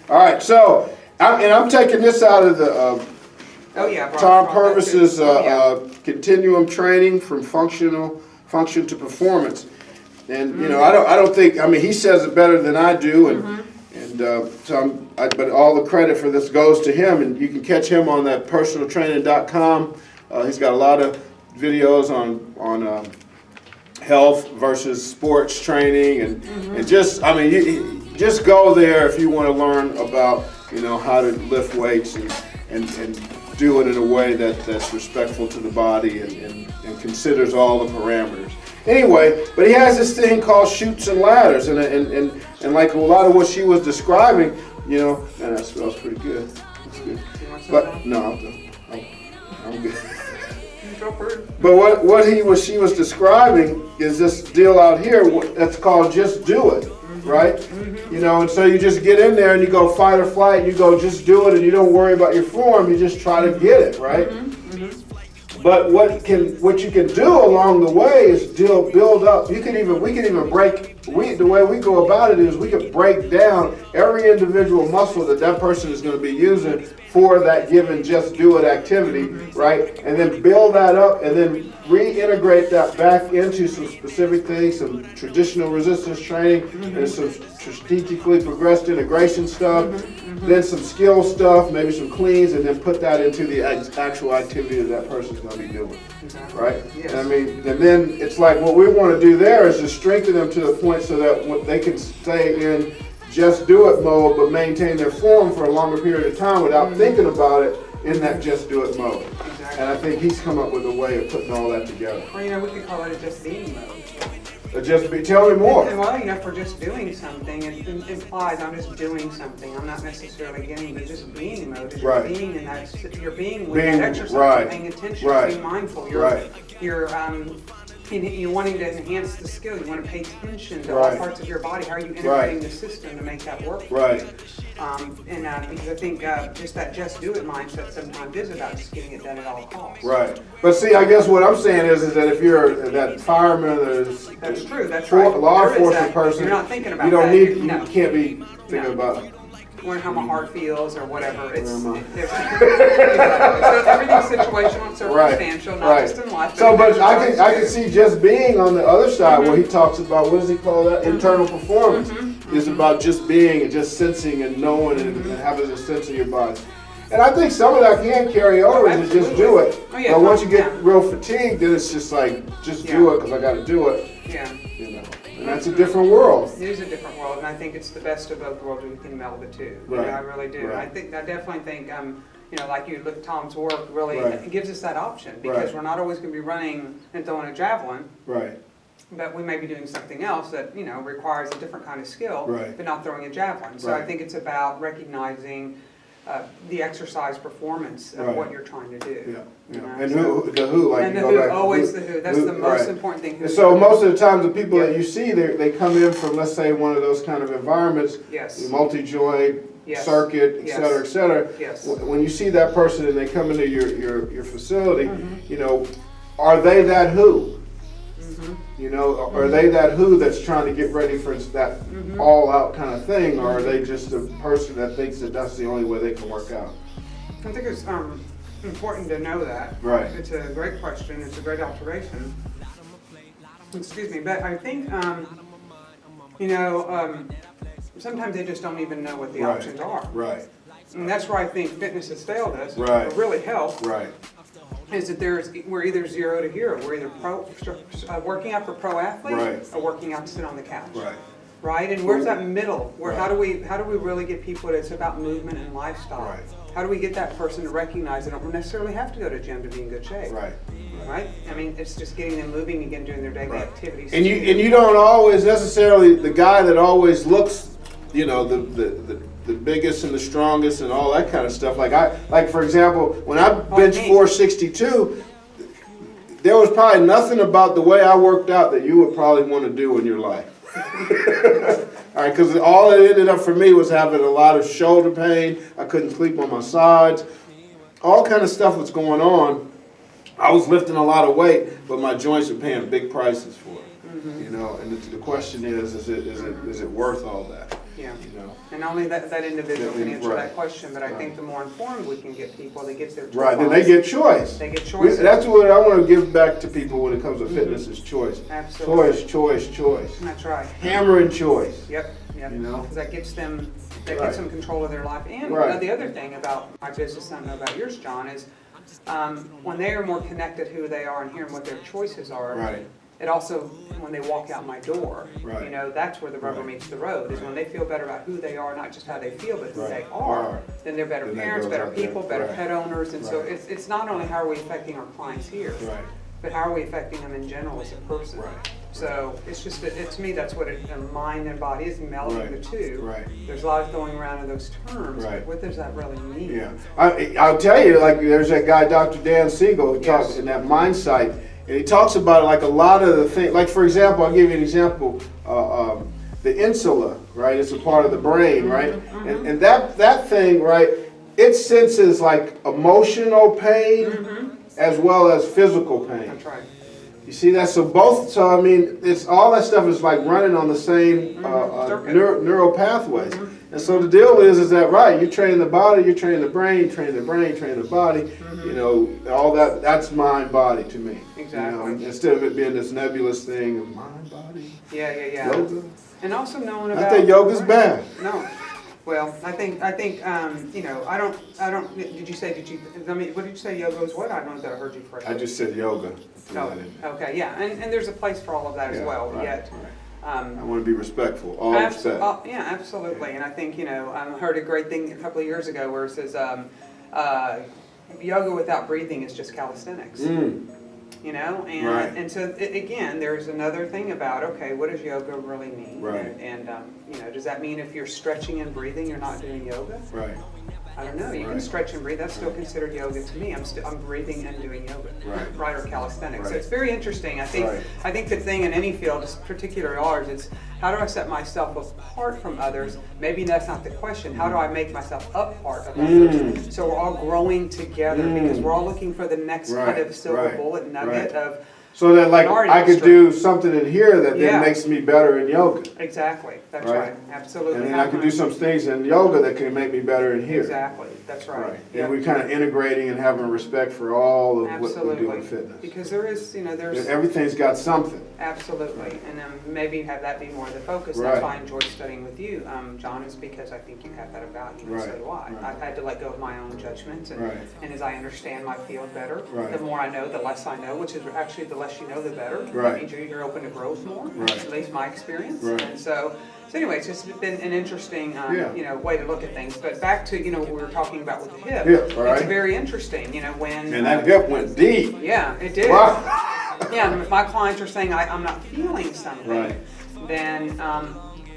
All right, so, I'm taking this out of the Tom Purvis's continuum training from function to performance. And, you know, I don't think, I mean, he says it better than I do, but all the credit for this goes to him, and you can catch him on that personaltraining.com. He's got a lot of videos on health versus sports training, and just, I mean, you just go there if you want to learn about, you know, how to lift weights and do it in a way that's respectful to the body and considers all the parameters. Anyway, but he has this thing called chutes and ladders, and like a lot of what she was describing, you know, man, that smells pretty good. That's good. But no, I'm good. But what she was describing is this deal out here that's called just do it, right? You know, and so you just get in there and you go fight or flight, you go just do it, and you don't worry about your form, you just try to get it, right? But what you can do along the way is build up. We can even break. The way we go about it is we can break down every individual muscle that person is going to be using for that given just do it activity, right? And then build that up, and then reintegrate that back into some specific things, some traditional resistance training, and some strategically progressed integration stuff, then some skill stuff, maybe some cleans, and then put that into the actual activity that person's going to be doing, right? Yes. I mean, and then it's like what we want to do there is just strengthen them to the point so that they can stay in just do it mode, but maintain their form for a longer period of time without thinking about it in that just do it mode. Exactly. And I think he's come up with a way of putting all that together. Or, you know, we could call it a just being mode. Tell me more. Well, you know, for just doing something, it implies I'm just doing something. I'm not necessarily getting, but just being mode is right. Being in that, you're being with that exercise, right. Paying attention, being mindful. You're wanting to enhance the skill. You want to pay attention to all parts of your body. How are you integrating the system to make that work? Right. Because I think just that just do it mindset sometimes is about just getting it done at all costs. Right. But see, I guess what I'm saying is that if you're that fireman or that's true. That's right. Law enforcement person, you're not thinking about you don't that. need. You can't be thinking about. Wondering how my heart feels or whatever. So everything's situational and circumstantial, not just in life. So, but I can see just being on the other side where he talks about, what does he call that? Internal performance. Is about just being and just sensing and knowing and having a sense of your body. And I think some of that can carry over to just do it. But once you get real fatigued, then it's just like, just do it because I got to do it. Yeah. You know. And that's a different world. It is a different world, and I think it's the best of both worlds. We can meld the two. Right. You know, I really do. Right. I definitely think, you know, like you look at Tom's work, really, it gives us that option because we're not always going to be running and throwing a javelin. Right. But we may be doing something else that, you know, requires a different kind of skill, but not throwing a javelin. So I think it's about recognizing the exercise performance of what you're trying to do. Yeah. You know? And the who, like, and the who, always the who. That's the most important thing. And so most of the times the people that you see, they come in from, let's say, one of those kind of environments, multi-joint, circuit, et cetera, et cetera. Yes. When you see that person and they come into your facility, you know, are they that who? You know, are they that who that's trying to get ready for that all-out kind of thing, or are they just a person that thinks that that's the only way they can work out? I think it's important to know that. Right. It's a great question. It's a great observation. Excuse me, but I think, you know, sometimes they just don't even know what the options are. Right. And that's where I think fitness has failed us. Right. Or really health. Right. Is that we're either zero to hero. We're either working out for pro athlete or working out to sit on the couch. Right. Right. And where's that middle? Where how do we really get people to, it's about movement and lifestyle. Right. How do we get that person to recognize they don't necessarily have to go to a gym to be in good shape? Right. Right. I mean, it's just getting them moving again, doing their daily activities. And you don't always necessarily the guy that always looks, you know, the biggest and the strongest and all that kind of stuff. Like for example, when I benched 462, there was probably nothing about the way I worked out that you would probably want to do in your life. All right, because all it ended up for me was having a lot of shoulder pain. I couldn't sleep on my sides. All kind of stuff was going on. I was lifting a lot of weight, but my joints were paying big prices for it. You know, and the question is it worth all that? Yeah. You know? And only that individual can answer Right. that question, but I Right. think the more informed we can get people, they get their toolbox. Right, then they get choice. They get choices. That's what I want to give back to people when it comes to fitness is choice. Absolutely. Choice. That's right. Hammering choice. Yep, yep. You know? Because that gives them, Right. some control of their life. And Right. the other thing about my business, I don't know about yours, John, is when they are more connected who they are and hearing what their choices are, Right. it also, when they walk out my door, Right. you know, that's where the rubber Right. meets the road, is when they feel better about who they are, not just how they feel, but who Right. they are, Are. then they're better Then that parents, goes better out there. people, better Right. pet owners. And so Right. it's not only how are we affecting our clients here, Right. but how are we affecting them in general as a person. Right. So it's just, to me, that's what mind and body is, melding Right. the two. Right. There's a lot going around in those terms, Right. but what does that really mean? Yeah, I'll tell you, like there's that guy, Dr. Dan Siegel, who talks Yes. in that Mind Sight, and he talks about like a lot of the things. Like for example, I'll give you an example. The insula, right? It's a part of the brain, right? And that thing, right? It senses like emotional pain as well as physical pain. That's right. You see that? So both. So I mean, it's all that stuff is like running on the same Circuit. neural pathways. And so the deal is that right? You train the body, you train the brain, you train the brain, you train the body. You know, all that. That's mind body to me. Exactly. You know, instead of it being this nebulous thing of mind body. Yeah. Yoga. And also knowing about. I think yoga's bad. No. Well, I think, you know, I don't, I mean, what did you say, yoga is what? I don't know that I heard you correctly. I just said yoga. Oh, okay, yeah, and there's a place for all of that as Yeah, well, right, yet. I want to be respectful, all respect. Yeah, absolutely, and I think, you know, I heard a great thing a couple of years ago where it says, yoga without breathing is just calisthenics. You know, and Right. and so again, there's another thing about, okay, what does yoga really mean? Right. And you know, does that mean if you're stretching and breathing, you're not doing yoga? Right. I don't know. You can Right. stretch and breathe. That's still considered yoga to me. I'm breathing and doing yoga, Right. Or calisthenics. So Right. it's very interesting. I think Right. I think the thing in any field, particularly ours, it's how do I set myself apart from others? Maybe that's not the question. How do I make myself a part of others? So we're all growing together because we're all looking for the next kind Right. of silver Right. bullet nugget Right. of. So that like in our I could industry. do something in here that Yeah. then makes me better in yoga. Exactly. That's Right. right. Absolutely. And then I could do some things in yoga that can make me better in here. Exactly. That's right. Right. Yep. And we're kind of integrating and having respect for all of what we do in Absolutely. fitness. Because there is, you know, there's. Everything's got something. Absolutely, and maybe have that be more the focus. Right. That's why I enjoyed studying with you, John, is because I think you have that about you, and so Right. do I. Right. I've had to let go of my own judgments, and, Right. and as I understand my field better, Right. the more I know, the less I know, which is actually the less you know, the better. Right. That means you're open to growth more, Right. at least my experience. Right. And so anyway, it's just been an interesting, Yeah. you know, way to look at things. But back to, you know, what we were talking about with the hip. Hip, all right. It's very interesting, you know, when. And that hip went deep. Yeah, it did. Wow. Yeah, and if my clients are saying I'm not feeling something, Right. then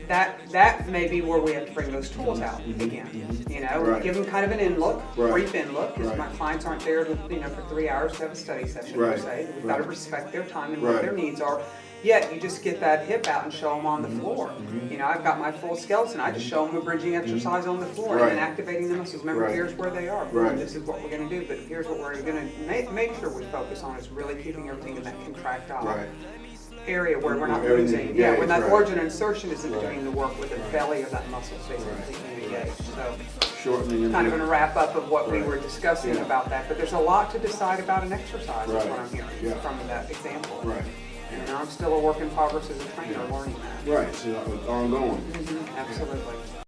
that may be where we have to bring those tools out again. You know, Right. give them kind of an in look, Right. brief in look, because Right. my clients aren't there to, you know, for 3 hours to have a study session per Right. se. We've got to Right. respect their time and Right. what their needs are. Yet you just get that hip out and show them on the floor. You know, I've got my full skeleton. I just show them a bridging exercise on the floor Right. and then activating the muscles. Remember, Right. here's where they are. Right. This is what we're going to do. But here's what we're going to make sure we focus on is really keeping everything in that contractile Right. area where we're not Everything losing. Yeah, when that engaged, origin insertion isn't Right. doing the work with the Right. belly of that muscle stays Right. completely engaged. So Shortening and kind of in a wrap up of what we Right. were discussing Yeah. about that. But there's a lot to decide about an exercise is Right. what I'm hearing Yeah. from that example. Right. And I'm still a work in progress as a trainer learning that. Right. So ongoing. Absolutely.